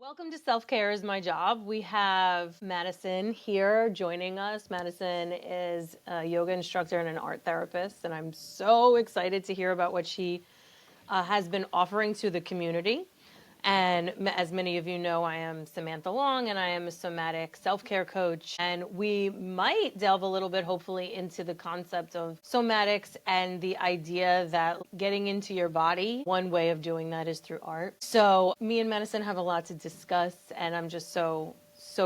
Welcome to Self-Care is My Job. We have Madison here joining us. Madison is a yoga instructor and an art therapist, and I'm so excited to hear about what she has been offering to the community. And as many of you know, I am Samantha Long, and I am a somatic self-care coach. And we might delve a little bit, hopefully, into the concept of somatics and the idea that getting into your body, one way of doing that is through art. So me and Madison have a lot to discuss, and I'm just so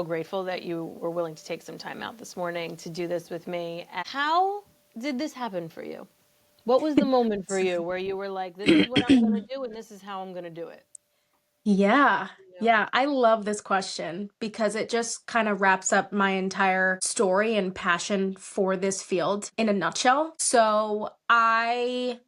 grateful that you were willing to take some time out this morning to do this with me. How did this happen for you? What was the moment for you where you were like, this is what I'm going to do, and this is how I'm going to do it? Yeah. You know? Yeah, I love this question because it just kind of wraps up my entire story and passion for this field in a nutshell. So, I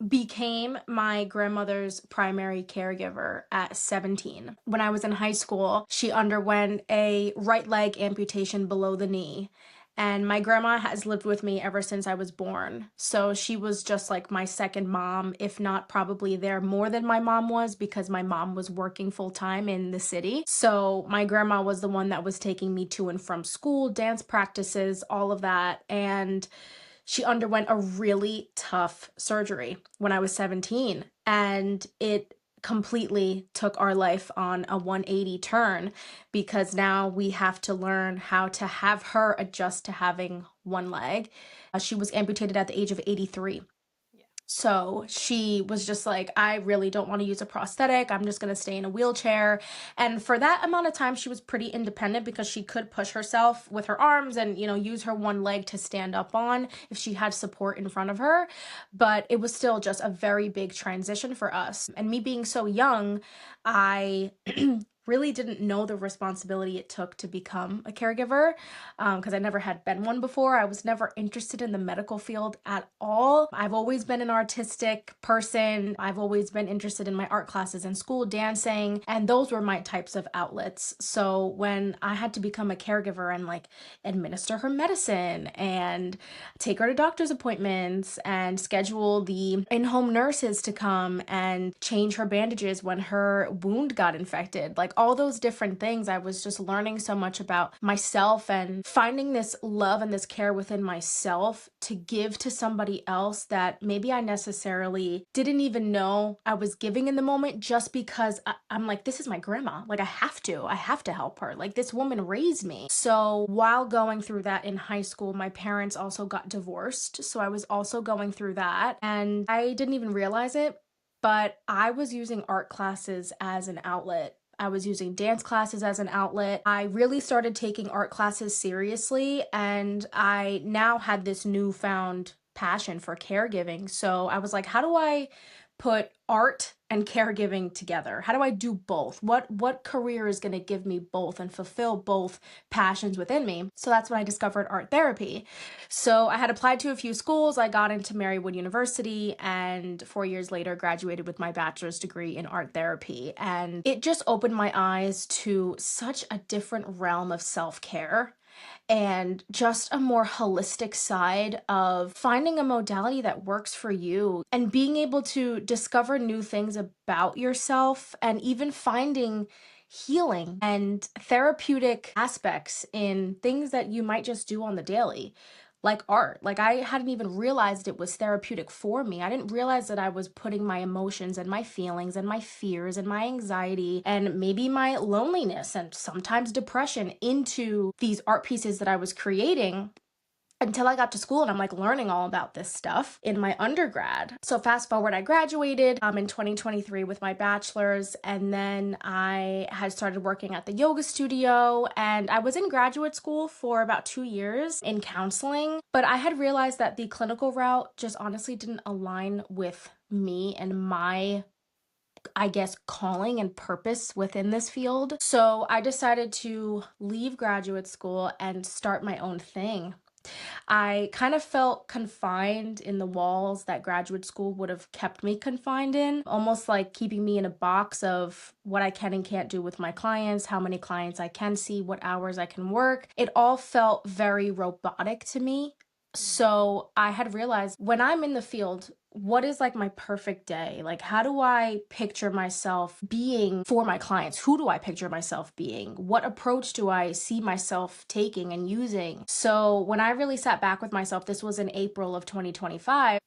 became my grandmother's primary caregiver at 17. When I was in high school, she underwent a right leg amputation below the knee. And my grandma has lived with me ever since I was born. So she was just like my second mom, if not probably there more than my mom was because my mom was working full time in the city. So my grandma was the one that was taking me to and from school, dance practices, all of that. And she underwent a really tough surgery when I was 17, and it completely took our life on a 180 turn because now we have to learn how to have her adjust to having one leg. She was amputated at the age of 83. Yeah. So she was just like, I really don't want to use a prosthetic. I'm just going to stay in a wheelchair. And for that amount of time, she was pretty independent because she could push herself with her arms and, use her one leg to stand up on if she had support in front of her. But it was still just a very big transition for us. And me being so young, I really didn't know the responsibility it took to become a caregiver because I never had been one before. I was never interested in the medical field at all. I've always been an artistic person. I've always been interested in my art classes in school, dancing, and those were my types of outlets. So when I had to become a caregiver and like administer her medicine and take her to doctor's appointments and schedule the in-home nurses to come and change her bandages when her wound got infected, like all those different things, I was just learning so much about myself and finding this love and this care within myself to give to somebody else that maybe I necessarily didn't even know I was giving in the moment, just because I'm like, this is my grandma. Like, I have to help her. Like, this woman raised me. So while going through that in high school, my parents also got divorced. So I was also going through that, and I didn't even realize it, but I was using art classes as an outlet. I was using dance classes as an outlet. I really started taking art classes seriously, and I now had this newfound passion for caregiving. So I was like, how do I put art and caregiving together? How do I do both? What career is going to give me both and fulfill both passions within me? So that's when I discovered art therapy. So I had applied to a few schools. I got into Marywood University, and 4 years later graduated with my bachelor's degree in art therapy. And it just opened my eyes to such a different realm of self-care and just a more holistic side of finding a modality that works for you and being able to discover new things about yourself and even finding healing and therapeutic aspects in things that you might just do on the daily, like art. Like, I hadn't even realized it was therapeutic for me. I didn't realize that I was putting my emotions and my feelings and my fears and my anxiety and maybe my loneliness and sometimes depression into these art pieces that I was creating, until I got to school and I'm like learning all about this stuff in my undergrad. So fast forward, I graduated in 2023 with my bachelor's, and then I had started working at the yoga studio, and I was in graduate school for about 2 years in counseling, but I had realized that the clinical route just honestly didn't align with me and my, I guess, calling and purpose within this field. So I decided to leave graduate school and start my own thing. I kind of felt confined in the walls that graduate school would have kept me confined in, almost like keeping me in a box of what I can and can't do with my clients, how many clients I can see, what hours I can work. It all felt very robotic to me. So I had realized when I'm in the field what is like my perfect day? Like, how do I picture myself being for my clients? Who do I picture myself being? What approach do I see myself taking and using? So, when I really sat back with myself, this was in April of 2025.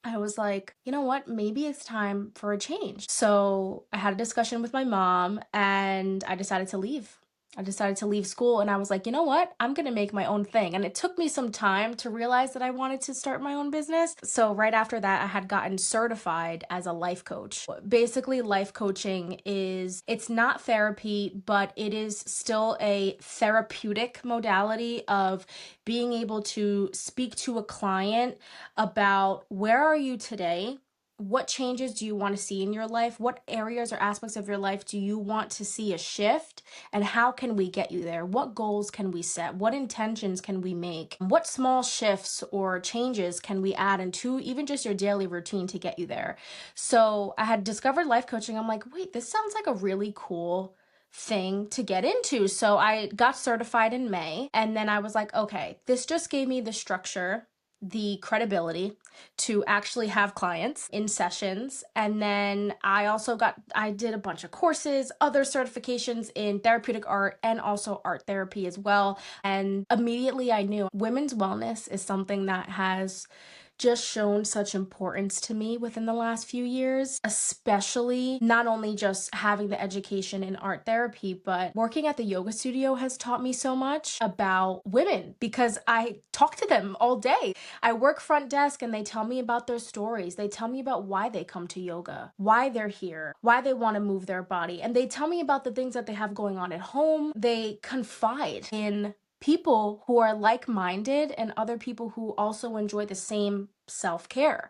I was like, you know what? Maybe it's time for a change. So I had a discussion with my mom and I decided to leave. I decided to leave school and I was like, you know what? I'm going to make my own thing. And it took me some time to realize that I wanted to start my own business. So right after that, I had gotten certified as a life coach. Basically, life coaching it's not therapy, but it is still a therapeutic modality of being able to speak to a client about where are you today? What changes do you want to see in your life? What areas or aspects of your life do you want to see a shift? And how can we get you there? What goals can we set? What intentions can we make? What small shifts or changes can we add into even just your daily routine to get you there? So I had discovered life coaching. I'm like, wait, this sounds like a really cool thing to get into. So I got certified in May, and then I was like, okay, this just gave me the structure, the credibility to actually have clients in sessions. And then I did a bunch of courses, other certifications in therapeutic art and also art therapy as well. And immediately I knew women's wellness is something that has just shown such importance to me within the last few years, especially not only just having the education in art therapy, but working at the yoga studio has taught me so much about women because I talk to them all day. I work front desk and they tell me about their stories. They tell me about why they come to yoga, why they're here, why they want to move their body. And they tell me about the things that they have going on at home. They confide in people who are like-minded and other people who also enjoy the same self-care.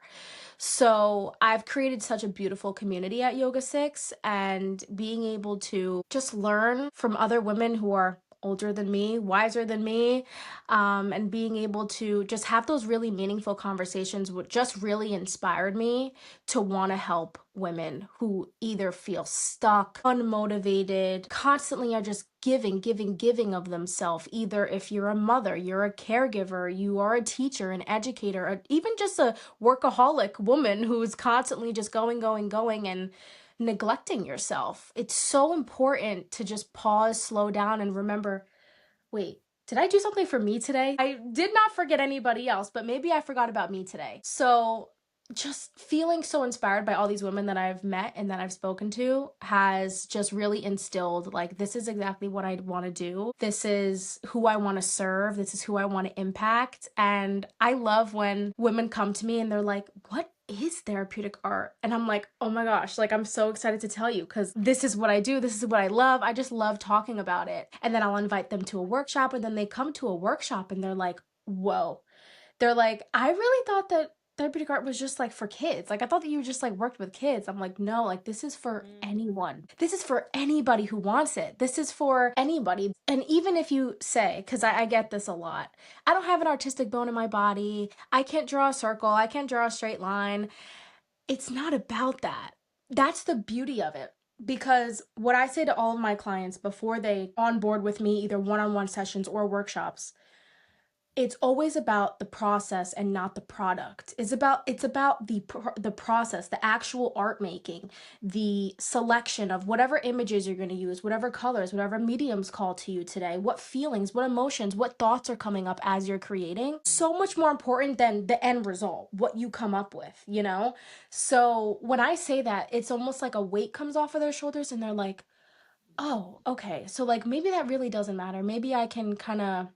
So I've created such a beautiful community at Yoga 6, and being able to just learn from other women who are older than me, wiser than me, and being able to just have those really meaningful conversations what just really inspired me to want to help women who either feel stuck, unmotivated, constantly are just giving of themselves. Either if you're a mother, you're a caregiver, you are a teacher, an educator, or even just a workaholic woman who's constantly just going and neglecting yourself. It's so important to just pause, slow down, and remember, wait, did I do something for me today? I did not forget anybody else, but maybe I forgot about me today. So just feeling so inspired by all these women that I've met and that I've spoken to has just really instilled, like, this is exactly what I want to do. This is who I want to serve. This is who I want to impact. And I love when women come to me and they're like, what is therapeutic art? And I'm like, oh my gosh, like, I'm so excited to tell you because this is what I do. This is what I love. I just love talking about it. And then I'll invite them to a workshop, and then they come to a workshop and they're like, whoa. They're like, I really thought that therapeutic art was just like for kids. Like, I thought that you just like worked with kids. I'm like, no, like, this is for anyone. This is for anybody who wants it. This is for anybody. And even if you say, because I get this a lot, I don't have an artistic bone in my body. I can't draw a circle. I can't draw a straight line. It's not about that. That's the beauty of it. Because what I say to all of my clients before they onboard with me, either one-on-one sessions or workshops, it's always about the process and not the product. It's about the process, the actual art making, the selection of whatever images you're going to use, whatever colors, whatever mediums call to you today, what feelings, what emotions, what thoughts are coming up as you're creating. So much more important than the end result, what you come up with, you know? So when I say that, it's almost like a weight comes off of their shoulders and they're like, oh, okay. So like maybe that really doesn't matter. Maybe I can kind of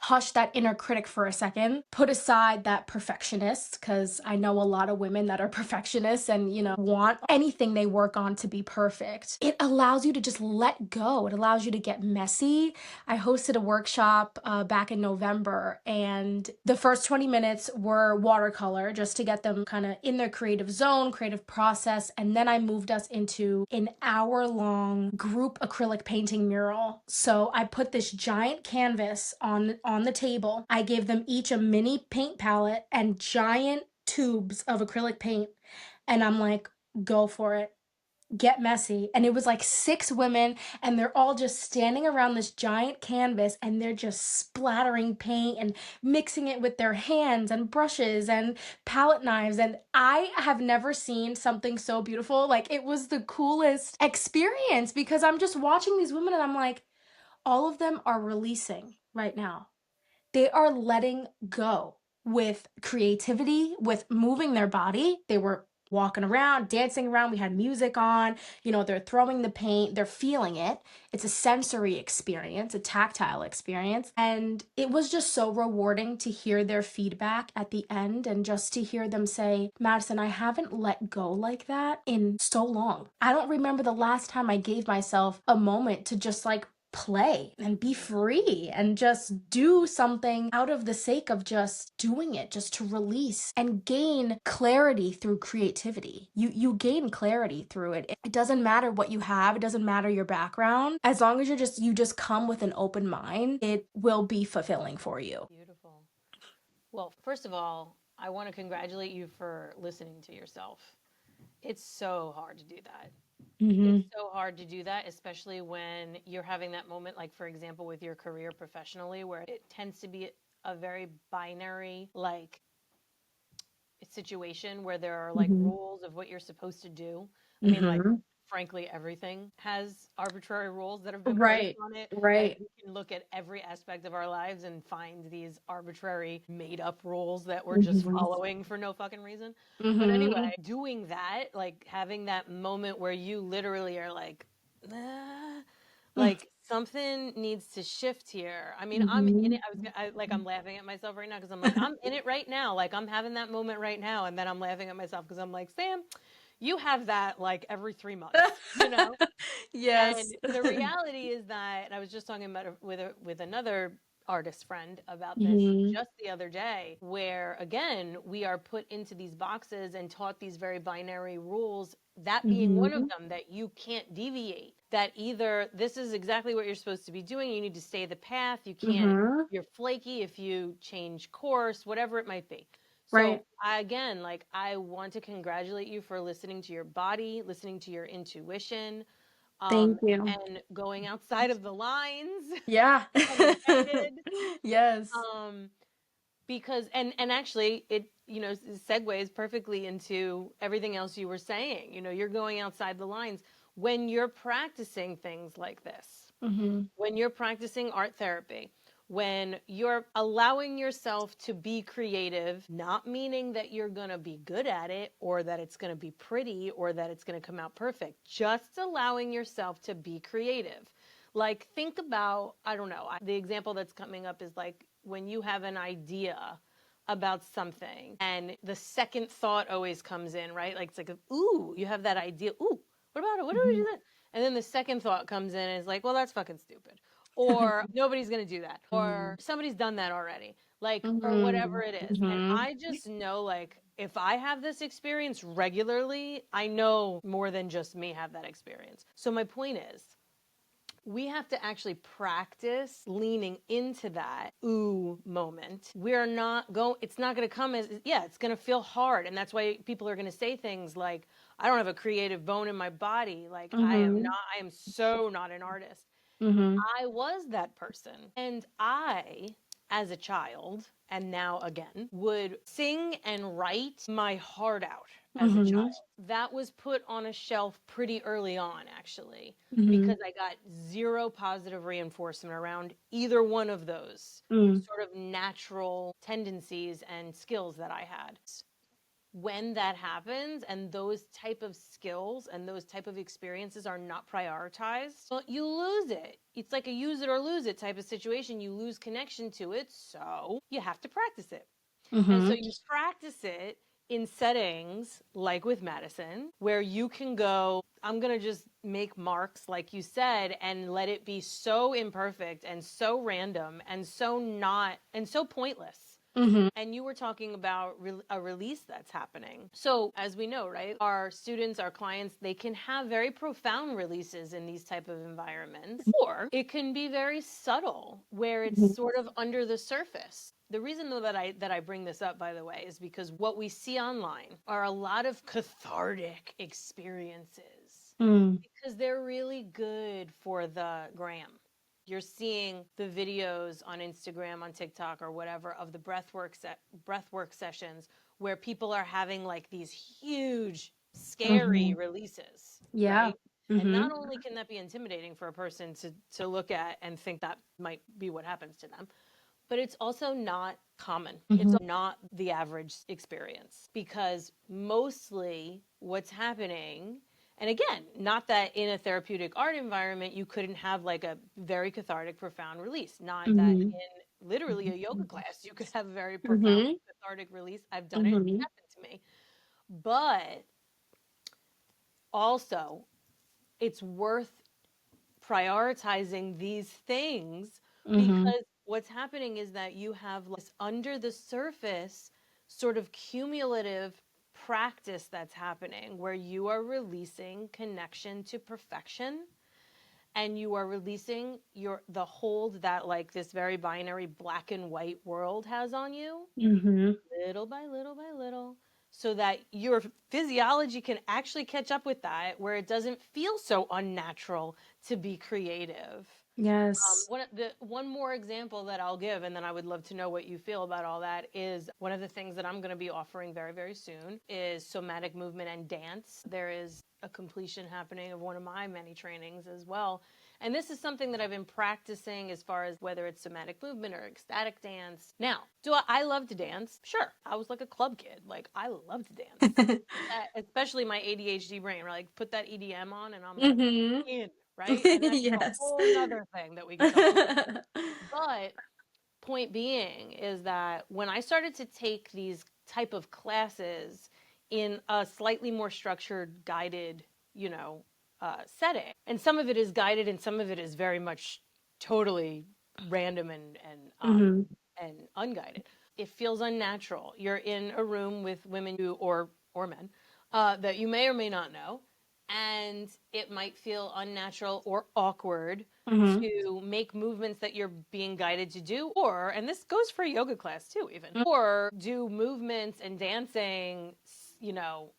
hush that inner critic for a second, put aside that perfectionist, because I know a lot of women that are perfectionists and, want anything they work on to be perfect. It allows you to just let go. It allows you to get messy. I hosted a workshop back in November, and the first 20 minutes were watercolor just to get them kind of in their creative zone, creative process. And then I moved us into an hour-long group acrylic painting mural. So I put this giant canvas on the table. I gave them each a mini paint palette and giant tubes of acrylic paint. And I'm like, go for it. get messy. And it was like 6 women, and they're all just standing around this giant canvas, and they're just splattering paint and mixing it with their hands and brushes and palette knives. And I have never seen something so beautiful. Like, it was the coolest experience because I'm just watching these women and I'm like, all of them are releasing right now. They are letting go with creativity, with moving their body. They were walking around, dancing around. We had music on. They're throwing the paint, they're feeling it. It's a sensory experience, a tactile experience. And it was just so rewarding to hear their feedback at the end and just to hear them say, Madison, I haven't let go like that in so long. I don't remember the last time I gave myself a moment to just like play and be free and just do something out of the sake of just doing it, just to release and gain clarity through creativity. You gain clarity through it. It doesn't matter what you have, it doesn't matter your background. As long as you just come with an open mind, it will be fulfilling for you. Beautiful. Well, first of all, I want to congratulate you for listening to yourself. It's so hard to do that. It's so hard to do that, especially when you're having that moment, like, for example, with your career professionally, where it tends to be a very binary, like, situation where there are like rules of what you're supposed to do. I mean, like, frankly, everything has arbitrary rules that have been placed Right, on it. Like, right. we can look at every aspect of our lives and find these arbitrary, made up rules that we're just following for no fucking reason. But anyway, doing that, like having that moment where you literally are like, ah, like something needs to shift here. I mean, I'm in it. I'm laughing at myself right now because I'm like, I'm in it right now. Like, I'm having that moment right now. And then I'm laughing at myself because I'm like, Sam, you have that like every 3 months, you know? Yes. And the reality is that, and I was just talking about it with another artist friend about this just the other day, where again, we are put into these boxes and taught these very binary rules, that being one of them, that you can't deviate, that either this is exactly what you're supposed to be doing, you need to stay the path, you can't, you're flaky if you change course, whatever it might be. So Right. again, like, I want to congratulate you for listening to your body, listening to your intuition, Thank you. and going outside of the lines, Yeah. pun intended. Yes. Um, because and actually it, segues perfectly into everything else you were saying. You're going outside the lines when you're practicing things like this, when you're practicing art therapy, when you're allowing yourself to be creative, not meaning that you're going to be good at it or that it's going to be pretty or that it's going to come out perfect, just allowing yourself to be creative. Like, think about, I don't know, the example that's coming up is like when you have an idea about something and the second thought always comes in, right? Like, it's like, ooh, you have that idea. Ooh, what about it? What do we do then? And then the second thought comes in and is like, well, that's fucking stupid. Or nobody's going to do that. Or somebody's done that already. Like, or whatever it is. And I just know, like, if I have this experience regularly, I know more than just me have that experience. So my point is, we have to actually practice leaning into that ooh moment. We're not going, it's not going to come as, yeah, it's going to feel hard. And that's why people are going to say things like, I don't have a creative bone in my body. Like, I am so not an artist. I was that person. And I, as a child, and now again, would sing and write my heart out as a child. That was put on a shelf pretty early on, actually, because I got zero positive reinforcement around either one of those sort of natural tendencies and skills that I had. When that happens and those type of skills and those type of experiences are not prioritized, well, you lose it. It's like a use it or lose it type of situation. You lose connection to it, so you have to practice it. And so you practice it in settings like with Madison, where you can go, I'm going to just make marks, like you said, and let it be so imperfect and so random and so not, and so pointless. And you were talking about a release that's happening. So as we know, right, our students, our clients, they can have very profound releases in these type of environments, or it can be very subtle where it's sort of under the surface. The reason though that I bring this up, by the way, is because what we see online are a lot of cathartic experiences because they're really good for the gram. You're seeing the videos on Instagram, on TikTok, or whatever of the breathwork sessions where people are having like these huge, scary releases, Yeah. right? And not only can that be intimidating for a person to look at and think that might be what happens to them, but it's also not common. It's not the average experience because mostly what's happening, and again, not that in a therapeutic art environment you couldn't have like a very cathartic, profound release. Not that in literally a yoga class you could have a very profound, cathartic release. I've done it, it happened to me. But also, it's worth prioritizing these things because what's happening is that you have this under the surface sort of cumulative practice that's happening where you are releasing connection to perfection and you are releasing the hold that like this very binary black and white world has on you little by little by little so that your physiology can actually catch up with that where it doesn't feel so unnatural to be creative. Yes. One more example that I'll give, and then I would love to know what you feel about all that, is one of the things that I'm going to be offering very, very soon is somatic movement and dance. There is a completion happening of one of my many trainings as well. And this is something that I've been practicing as far as whether it's somatic movement or ecstatic dance. Now, do I love to dance? Sure. I was like a club kid. Like, I love to dance. Especially my ADHD brain, right? Like, put that EDM on and I'm like, in, right? And that's a Yes. whole nother thing that we can talk about. But point being is that when I started to take these type of classes in a slightly more structured, guided, setting, and some of it is guided and some of it is very much totally random and unguided. It feels unnatural. You're in a room with women or men that you may or may not know, and it might feel unnatural or awkward to make movements that you're being guided to do, or, and this goes for a yoga class too, even, or do movements and dancing, you know,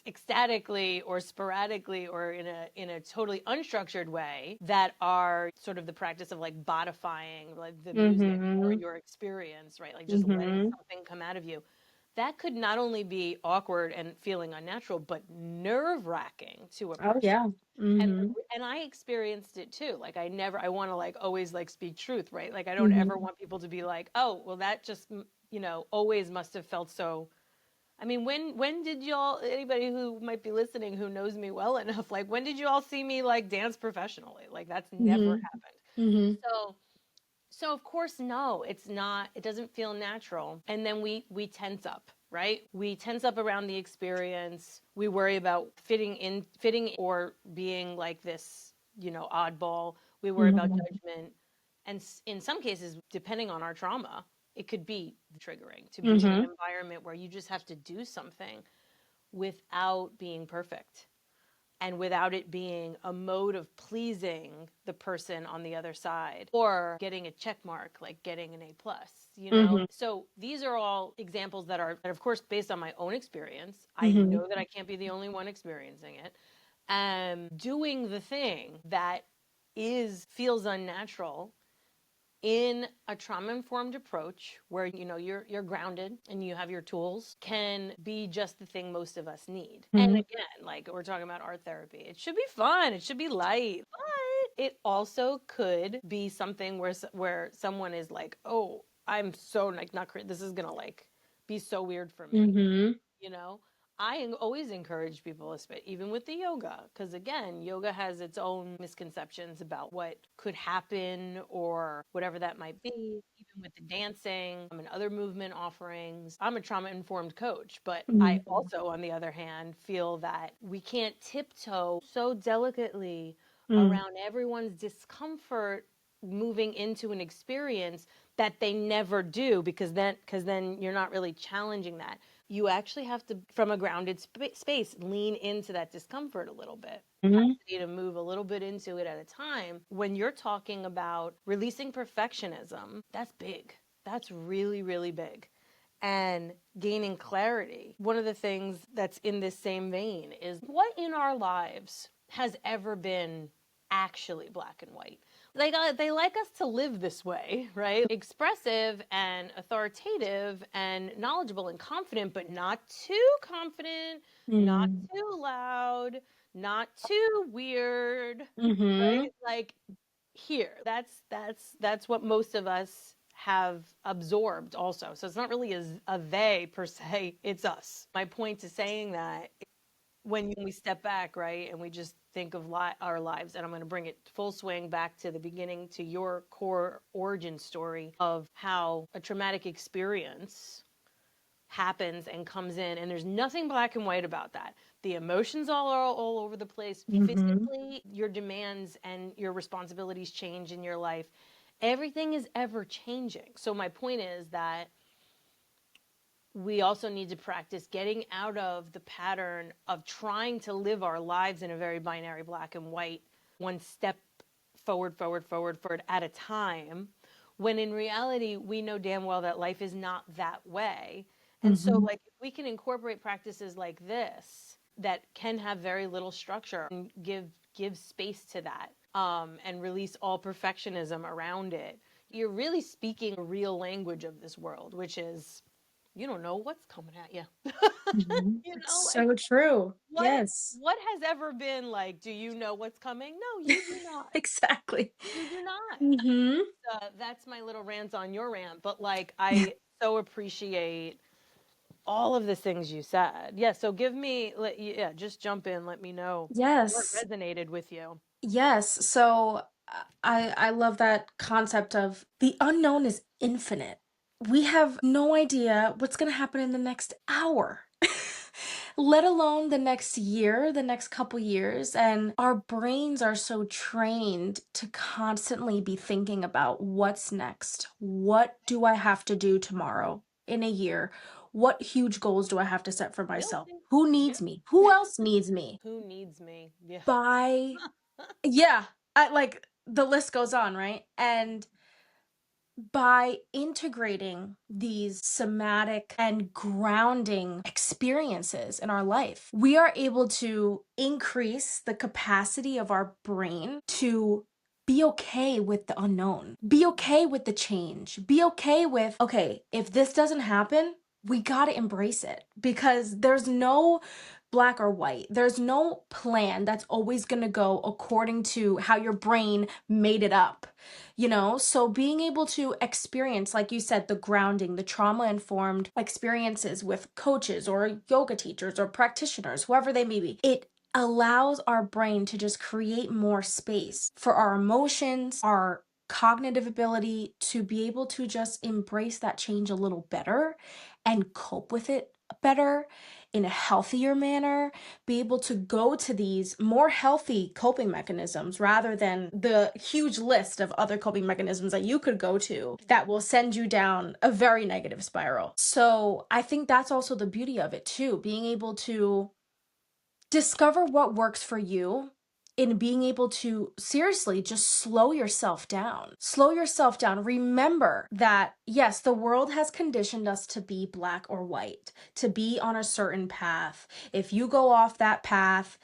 ecstatically or sporadically or in a totally unstructured way that are sort of the practice of like bodifying like the music or your experience, right? Like just letting something come out of you. That could not only be awkward and feeling unnatural, but nerve-wracking to a Oh person. yeah. And and I experienced it too. Like I want to like always like speak truth, right? Like I don't ever want people to be like, "Oh, well that just, always must have felt so." I mean, when did y'all, anybody who might be listening who knows me well enough, like when did you all see me like dance professionally? Like that's never happened. So so of course, no, it's not, it doesn't feel natural. And then we tense up, right? We tense up around the experience. We worry about fitting or being like this, oddball. We worry about judgment. And in some cases, depending on our trauma, it could be triggering to be in an environment where you just have to do something without being perfect and without it being a mode of pleasing the person on the other side or getting a check mark, like getting an A+. So these are all examples that are, of course, based on my own experience. I know that I can't be the only one experiencing it. Doing the thing that feels unnatural in a trauma-informed approach where you're grounded and you have your tools can be just the thing most of us need. And again, like we're talking about art therapy, it should be fun, it should be light, but it also could be something where someone is like, oh, I'm so like not this is gonna like be so weird for me. you know I always encourage people, even with the yoga, because again, yoga has its own misconceptions about what could happen or whatever that might be. Even with the dancing and other movement offerings, I'm a trauma informed coach, but I also, on the other hand, feel that we can't tiptoe so delicately around everyone's discomfort moving into an experience that they never do, because then you're not really challenging that. You actually have to, from a grounded space, lean into that discomfort a little bit. Capacity to move a little bit into it at a time. When you're talking about releasing perfectionism, that's big. That's really, really big. And gaining clarity. One of the things that's in this same vein is what in our lives has ever been actually black and white? They like us to live this way, right? Expressive and authoritative and knowledgeable and confident, but not too confident, not Mm. too loud, not too weird, Mm-hmm. right? Like here. That's what most of us have absorbed also. So it's not really a they per se, it's us. My point to saying that, when we step back, right, and we just think of our lives, and I'm going to bring it full swing back to the beginning, to your core origin story of how a traumatic experience happens and comes in, and there's nothing black and white about that. The emotions are all over the place. Mm-hmm. Physically, your demands and your responsibilities change in your life. Everything is ever changing. So my point is that we also need to practice getting out of the pattern of trying to live our lives in a very binary black and white, one step forward, forward, forward, forward at a time, when in reality, we know damn well that life is not that way. And so, Mm-hmm. like, if we can incorporate practices like this that can have very little structure and give space to that, and release all perfectionism around it, you're really speaking a real language of this world, which is you don't know what's coming at you. Mm-hmm. You It's know, like so true. what Yes. what has ever been like, do you know what's coming? No, you do not. Exactly. You do not. Mm-hmm. That's my little rant on your rant, but like I so appreciate all of the things you said. Yeah, so yeah, just jump in, let me know what Yes. resonated with you. Yes. So I love that concept of the unknown is infinite. We have no idea what's going to happen in the next hour. Let alone the next year, the next couple years. And our brains are so trained to constantly be thinking about what's next. What do I have to do tomorrow, in a year? What huge goals do I have to set for myself? Guilty. Who Yeah. needs me? Who else needs me? Who needs me? Yeah. By, yeah, like the list goes on, right? And by integrating these somatic and grounding experiences in our life, we are able to increase the capacity of our brain to be okay with the unknown, be okay with the change, be okay with, okay, if this doesn't happen, we got to embrace it because there's no black or white. There's no plan that's always going to go according to how your brain made it up. So being able to experience, like you said, the grounding, the trauma informed experiences with coaches or yoga teachers or practitioners, whoever they may be, it allows our brain to just create more space for our emotions, our cognitive ability to be able to just embrace that change a little better and cope with it better in a healthier manner, be able to go to these more healthy coping mechanisms rather than the huge list of other coping mechanisms that you could go to that will send you down a very negative spiral. So I think that's also the beauty of it too, being able to discover what works for you in being able to seriously just slow yourself down. Slow yourself down. Remember that, yes, the world has conditioned us to be black or white, to be on a certain path. If you go off that path,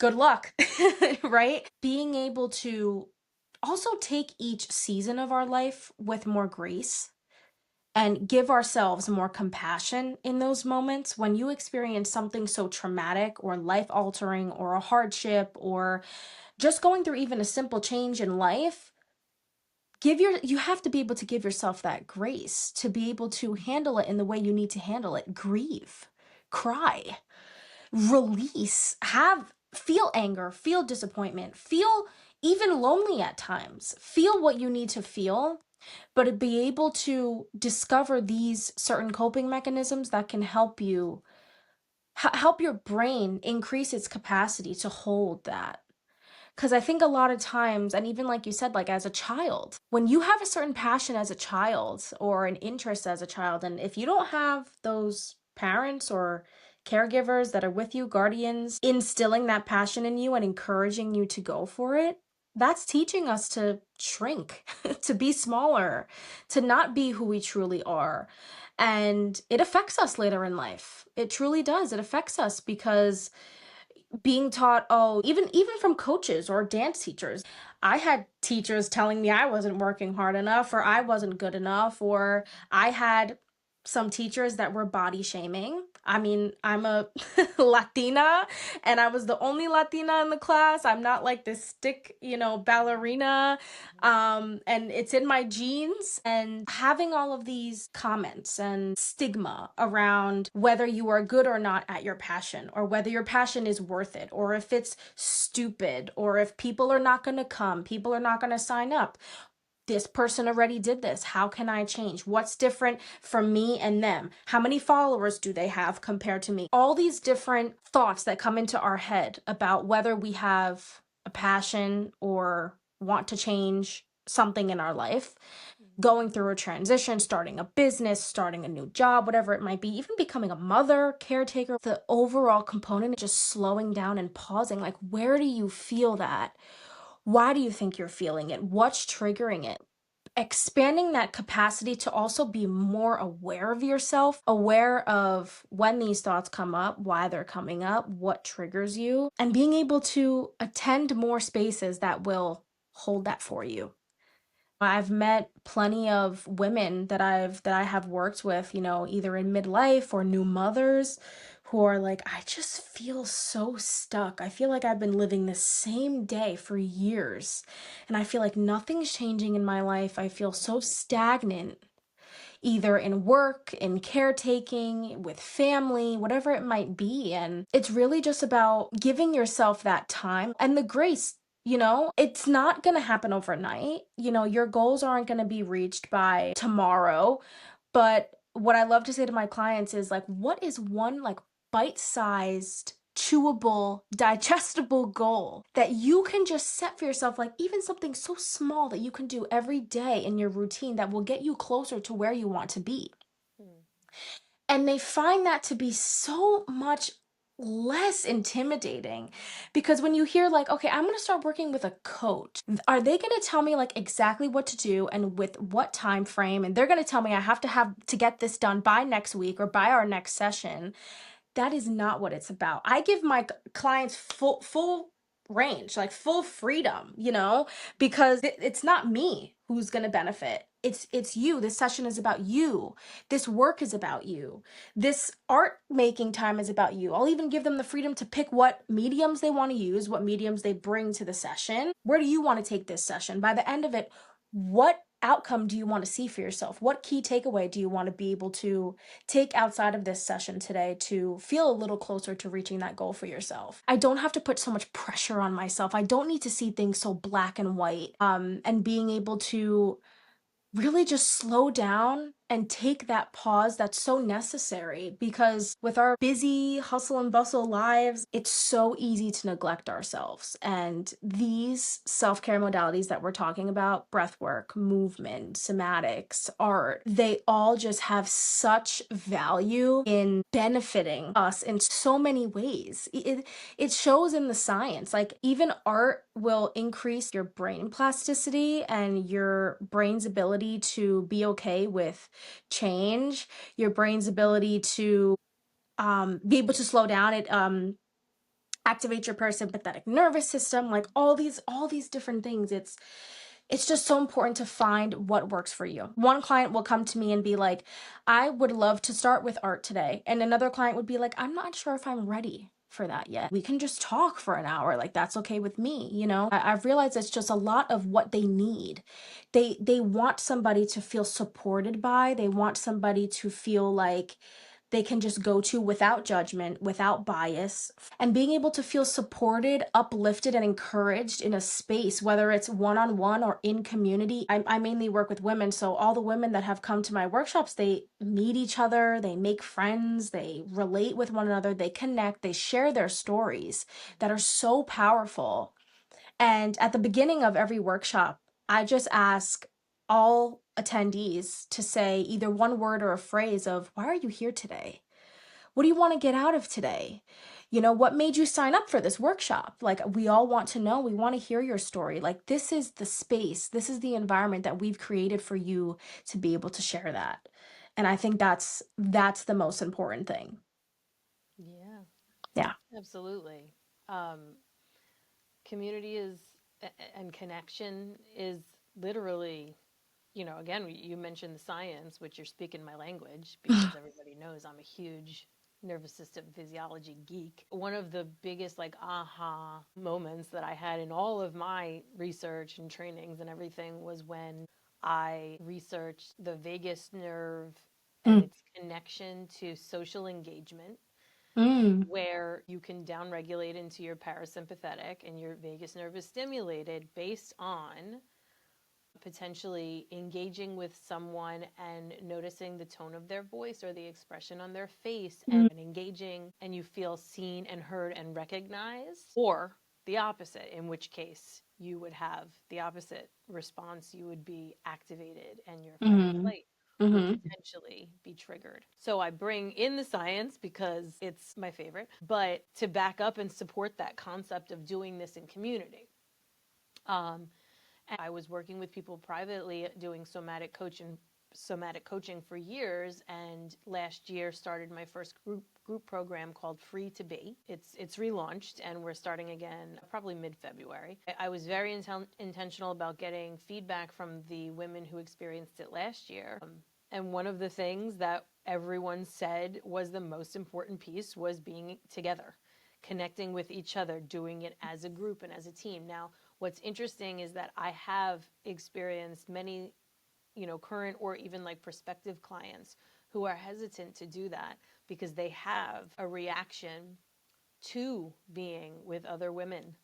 good luck, right? Being able to also take each season of our life with more grace and give ourselves more compassion in those moments when you experience something so traumatic or life altering or a hardship or just going through even a simple change in life. You have to be able to give yourself that grace to be able to handle it in the way you need to handle it. Grieve, cry, release, feel anger, feel disappointment, feel even lonely at times. Feel what you need to feel, but to be able to discover these certain coping mechanisms that can help you help your brain increase its capacity to hold that. Because I think a lot of times, and even like you said, like as a child, when you have a certain passion as a child or an interest as a child, and if you don't have those parents or caregivers that are with you, guardians, instilling that passion in you and encouraging you to go for it, That's teaching us to shrink, to be smaller, to not be who we truly are. And it affects us later in life. It truly does. It affects us because being taught, oh, even from coaches or dance teachers, I had teachers telling me I wasn't working hard enough, or I wasn't good enough, or I had some teachers that were body shaming. I mean, I'm a Latina, and I was the only Latina in the class. I'm not like this stick, ballerina. And it's in my genes. And having all of these comments and stigma around whether you are good or not at your passion, or whether your passion is worth it, or if it's stupid, or if people are not going to come, people are not going to sign up. This person already did this. How can I change? What's different from me and them? How many followers do they have compared to me? All these different thoughts that come into our head about whether we have a passion or want to change something in our life, going through a transition, starting a business, starting a new job, whatever it might be, even becoming a mother, caretaker, the overall component, just slowing down and pausing. Like, where do you feel that? Why do you think you're feeling it? What's triggering it? Expanding that capacity to also be more aware of yourself, aware of when these thoughts come up, why they're coming up, what triggers you, and being able to attend more spaces that will hold that for you. I've met plenty of women that I have worked with, either in midlife or new mothers, who are like, I just feel so stuck. I feel like I've been living the same day for years, and I feel like nothing's changing in my life. I feel so stagnant, either in work, in caretaking, with family, whatever it might be. And it's really just about giving yourself that time and the grace. It's not going to happen overnight. Your goals aren't going to be reached by tomorrow. But what I love to say to my clients is like, what is one like bite-sized, chewable, digestible goal that you can just set for yourself, like even something so small that you can do every day in your routine that will get you closer to where you want to be. Mm. And they find that to be so much less intimidating, because when you hear like, okay, I'm going to start working with a coach, are they going to tell me like exactly what to do and with what time frame, and they're going to tell me I have to get this done by next week or by our next session? That is not what it's about. I give my clients full range, like full freedom, because it's not me who's going to benefit. It's you. This session is about you. This work is about you. This art making time is about you. I'll even give them the freedom to pick what mediums they want to use, what mediums they bring to the session. Where do you want to take this session? By the end of it, what outcome do you want to see for yourself? What key takeaway do you want to be able to take outside of this session today to feel a little closer to reaching that goal for yourself? I don't have to put so much pressure on myself. I don't need to see things so black and white. And being able to really just slow down and take that pause that's so necessary, because with our busy hustle and bustle lives, it's so easy to neglect ourselves. And these self-care modalities that we're talking about, breath work, movement, somatics, art, they all just have such value in benefiting us in so many ways. It shows in the science. Like, even art will increase your brain plasticity and your brain's ability to be okay with change, your brain's ability to be able to slow down. It activates your parasympathetic nervous system, like all these different things. It's just so important to find what works for you. One client will come to me and be like, I would love to start with art today. And another client would be like, I'm not sure if I'm ready for that yet. We can just talk for an hour. Like, that's okay with me. I've realized it's just a lot of what they need. They want somebody to feel supported by. They want somebody to feel like they can just go to without judgment, without bias, and being able to feel supported, uplifted, and encouraged in a space, whether it's one-on-one or in community. I mainly work with women, so all the women that have come to my workshops, they meet each other, they make friends, they relate with one another, they connect, they share their stories that are so powerful. And at the beginning of every workshop, I just ask all attendees to say either one word or a phrase of, why are you here today? What do you want to get out of today? You know, what made you sign up for this workshop? Like, we all want to know. We want to hear your story. Like, this is the space, this is the environment that we've created for you to be able to share that. And I think that's the most important thing. Yeah, Yeah. absolutely. Um, Community and connection is literally, again, you mentioned the science, which you're speaking my language because everybody knows I'm a huge nervous system physiology geek. One of the biggest like aha moments that I had in all of my research and trainings and everything was when I researched the vagus nerve and Mm, its connection to social engagement, mm, where you can downregulate into your parasympathetic and your vagus nerve is stimulated based on potentially engaging with someone and noticing the tone of their voice or the expression on their face mm, and engaging, and you feel seen and heard and recognized, or the opposite, in which case you would have the opposite response. You would be activated and your fight or mm, flight would mm, potentially be triggered. So I bring in the science because it's my favorite, but to back up and support that concept of doing this in community. Um, I was working with people privately doing somatic coaching for years, and last year started my first group program called Free to Be. It's relaunched and we're starting again probably mid-February. I was very intentional about getting feedback from the women who experienced it last year. And one of the things that everyone said was the most important piece was being together, connecting with each other, doing it as a group and as a team. Now, what's interesting is that I have experienced many, current or even like prospective clients who are hesitant to do that because they have a reaction to being with other women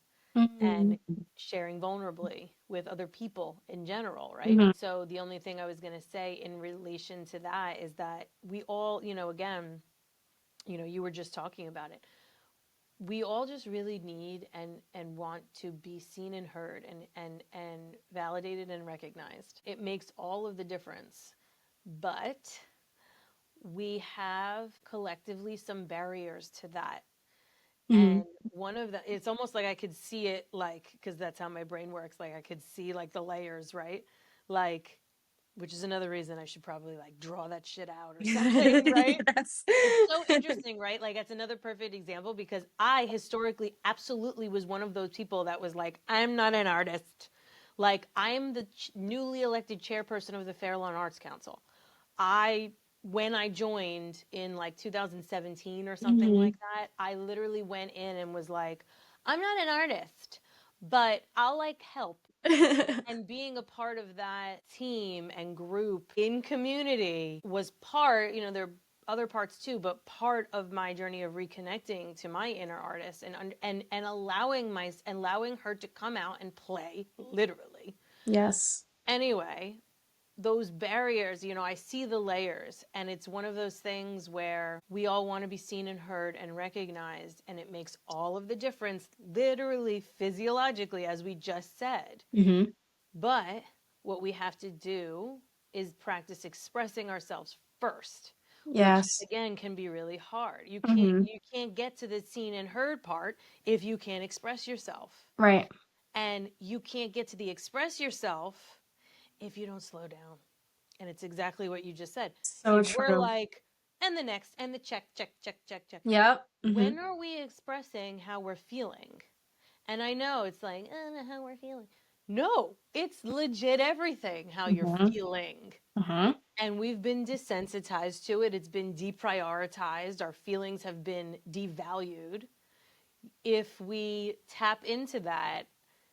and mm, sharing vulnerably with other people in general, right? mm, So the only thing I was going to say in relation to that is that we all, again, you were just talking about it, we all just really need and want to be seen and heard and validated and recognized. It makes all of the difference. But we have collectively some barriers to that. mm. And one of the, it's almost like I could see it, like, because that's how my brain works. Like I could see like the layers, right? Like, which is another reason I should probably like draw that shit out or something, right? Yes. It's so interesting, right? Like, that's another perfect example because I historically absolutely was one of those people that was like, I'm not an artist. Like, I'm the newly elected chairperson of the Fairlawn Arts Council. I, when I joined in like 2017 or something like Mhm. that, I literally went in and was like, I'm not an artist, but I'll like help. And being a part of that team and group in community was part, there are other parts too, but part of my journey of reconnecting to my inner artist and allowing her to come out and play literally. Yes. Anyway, those barriers, I see the layers, and it's one of those things where we all want to be seen and heard and recognized, and it makes all of the difference, literally, physiologically, as we just said. Mhm. But what we have to do is practice expressing ourselves first, which Yes. again can be really hard. You can't Mhm. you can't get to the seen and heard part if you can't express yourself. Right. And you can't get to the express yourself if you don't slow down. And it's exactly what you just said. So If we're true. like, and the next, and the check, check, check, check, check. Yep. When Mhm. are we expressing how we're feeling? And I know it's like, I don't know how we're feeling. No, it's legit everything how you're Mhm. feeling. Mhm. And we've been desensitized to it. It's been deprioritized. Our feelings have been devalued. If we tap into that,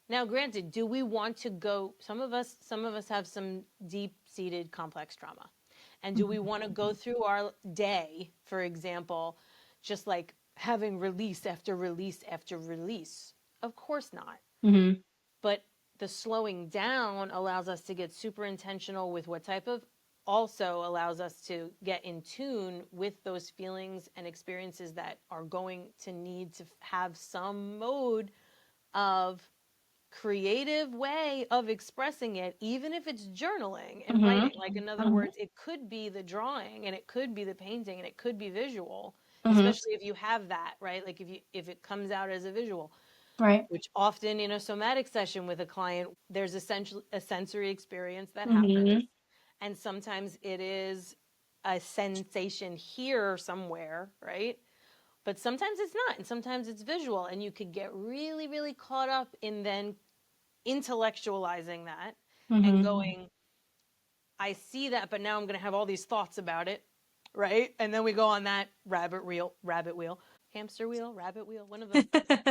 now granted, do we want to go, some of us have some deep-seated complex trauma. And do we want to go through our day, for example, just like having release after release after release? Of course not. Mhm. But the slowing down allows us to get super intentional with what type of, also allows us to get in tune with those feelings and experiences that are going to need to have some mode of creative way of expressing it, even if it's journaling and Mhm. writing. Like, in other Mhm. words, it could be the drawing and it could be the painting and it could be visual. Mhm. especially if you have that, right? Like if it comes out as a visual, Right. which often in a somatic session with a client, there's essentially a sensory experience that happens. Mhm. And sometimes it is a sensation here somewhere, right? But sometimes it's not. And sometimes it's visual. And you could get really, really caught up in then intellectualizing that and Mhm. going, I see that, but now I'm going to have all these thoughts about it, right? And then we go on that rabbit wheel, hamster wheel, rabbit wheel, one of those things.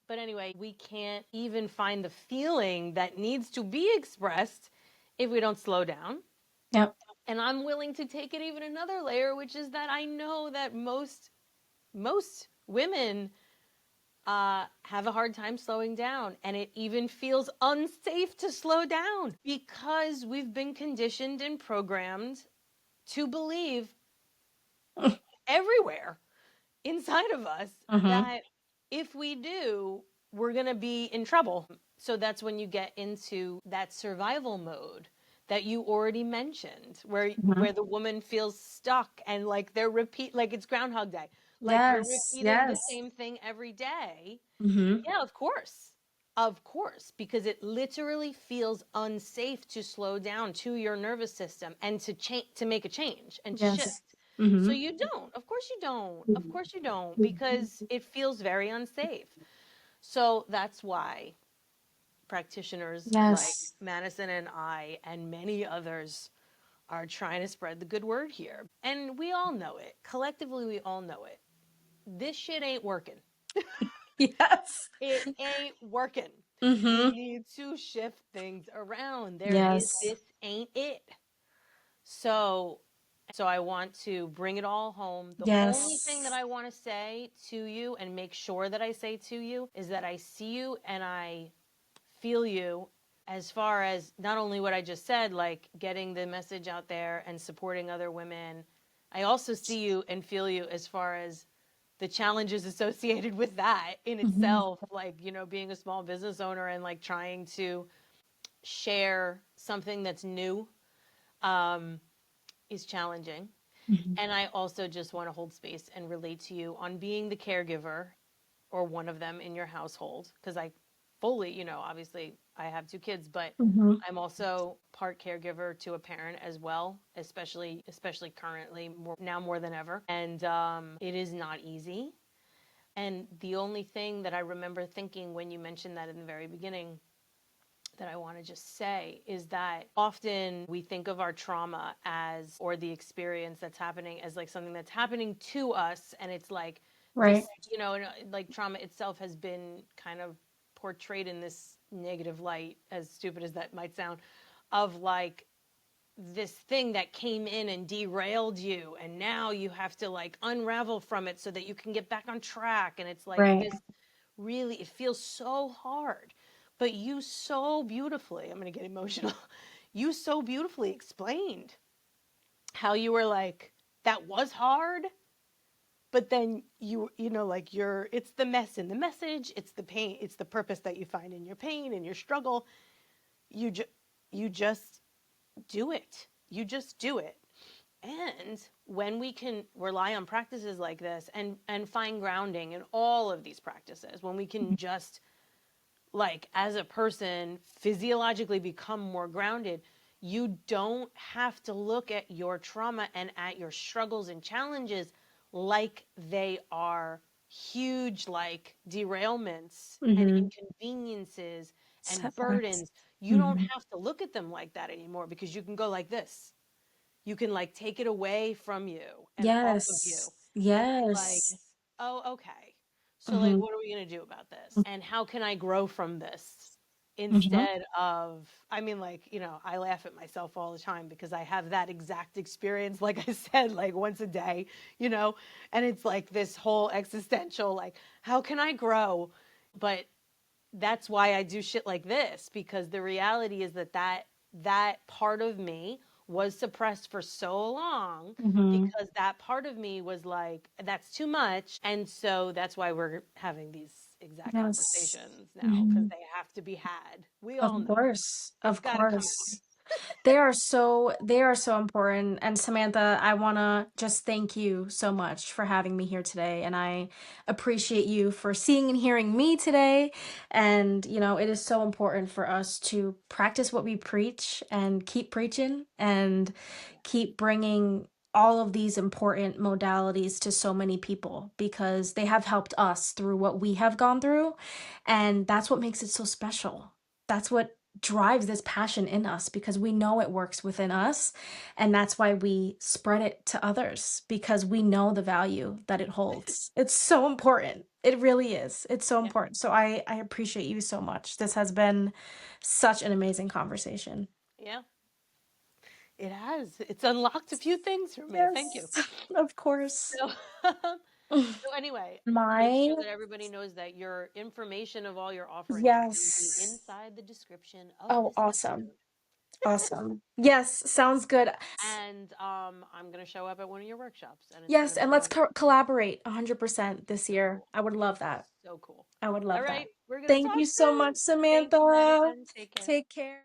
But anyway, we can't even find the feeling that needs to be expressed if we don't slow down. Yep. And I'm willing to take it even another layer, which is that I know that most women have a hard time slowing down, and it even feels unsafe to slow down because we've been conditioned and programmed to believe everywhere inside of us Mhm. that if we do, we're going to be in trouble. So that's when you get into that survival mode that you already mentioned, where Mhm. the woman feels stuck and like like it's Groundhog Day. Like you're Yes. repeating the Yes. same thing every day. Mhm. Yeah, of course. Of course, because it literally feels unsafe to slow down to your nervous system and to make a change and to Yes. shift. So Mhm. you don't. Of course you don't. Of course you don't because it feels very unsafe. So that's why practitioners like Yes. Madison and I and many others are trying to spread the good word here. And we all know it. Collectively, we all know it. This shit ain't working. Yes. It ain't working. We Mhm. need to shift things around. Yes. This ain't it. So, I want to bring it all home. The only thing that Yes. I want to say to you and make sure that I say to you is that I see you and I feel you as far as not only what I just said, like getting the message out there and supporting other women. I also see you and feel you as far as the challenges associated with that in Mhm. itself, like, being a small business owner and like trying to share something that's new um, is challenging. Mhm. And I also just want to hold space and relate to you on being the caregiver or one of them in your household. Because I fully, obviously I have two kids, but Mhm. I'm also part caregiver to a parent as well, especially currently more than ever. And it is not easy. And the only thing that I remember thinking when you mentioned that in the very beginning that I want to just say is that often we think of our trauma as, or the experience that's happening as like something that's happening to us. And it's like Right. this, like trauma itself has been kind of portrayed in this negative light, as stupid as that might sound, of like this thing that came in and derailed you and now you have to like unravel from it so that you can get back on track, and it's like Right. this really, it feels so hard, but you so beautifully, I'm going to get emotional, you so beautifully explained how you were like, that was hard, but then like it's the mess in the message, it's the pain, it's the purpose that you find in your pain and your struggle. You just do it. You just do it. And when we can rely on practices like this and find grounding in all of these practices, when we can just like as a person physiologically become more grounded, you don't have to look at your trauma and at your struggles and challenges like they are huge, like derailments and Mhm. inconveniences and Setbacks. burdens. You don't Mhm. have to look at them like that anymore because you can go like this. You can like take it away from you and off of you Yes. and be like, Yes. oh, okay. So, like, Mhm. what are we going to do about this? And how can I grow from this? Mhm. Instead of, I mean, like, I laugh at myself all the time because I have that exact experience, like I said, like once a day, you know, and it's like this whole existential, like, how can I grow? But that's why I do shit like this, because the reality is that part of me was suppressed for so long Mhm. because that part of me was like, that's too much. And so that's why we're having these exact Yes. conversations now, because Mhm. they have to be had. We all Of know course. it's Of got to come out. course. They are so important. And Samantha, I want to just thank you so much for having me here today. And I appreciate you for seeing and hearing me today. And, it is so important for us to practice what we preach and keep preaching and keep bringing all of these important modalities to so many people because they have helped us through what we have gone through. And that's what makes it so special. That's what drives this passion in us because we know it works within us. And that's why we spread it to others because we know the value that it holds. It's so important. It really is. It's so Yeah, important. So I appreciate you so much. This has been such an amazing conversation. yeah, it has. It's unlocked a few things for me. Thank you. Yes, of course. So, so anyway, make My, sure that everybody knows that your information of all your offerings is going to be yes. inside the description of Oh, this awesome. episode. Awesome. Yes, sounds good. And I'm going to show up at one of your workshops, and it's going Yes, to and be let's collaborate 100% this so year. cool. I would love that. So cool. I would All love that. right, we're going to Thank talk you so soon. much, Thank you, Samantha. Madison. Take care. Take care.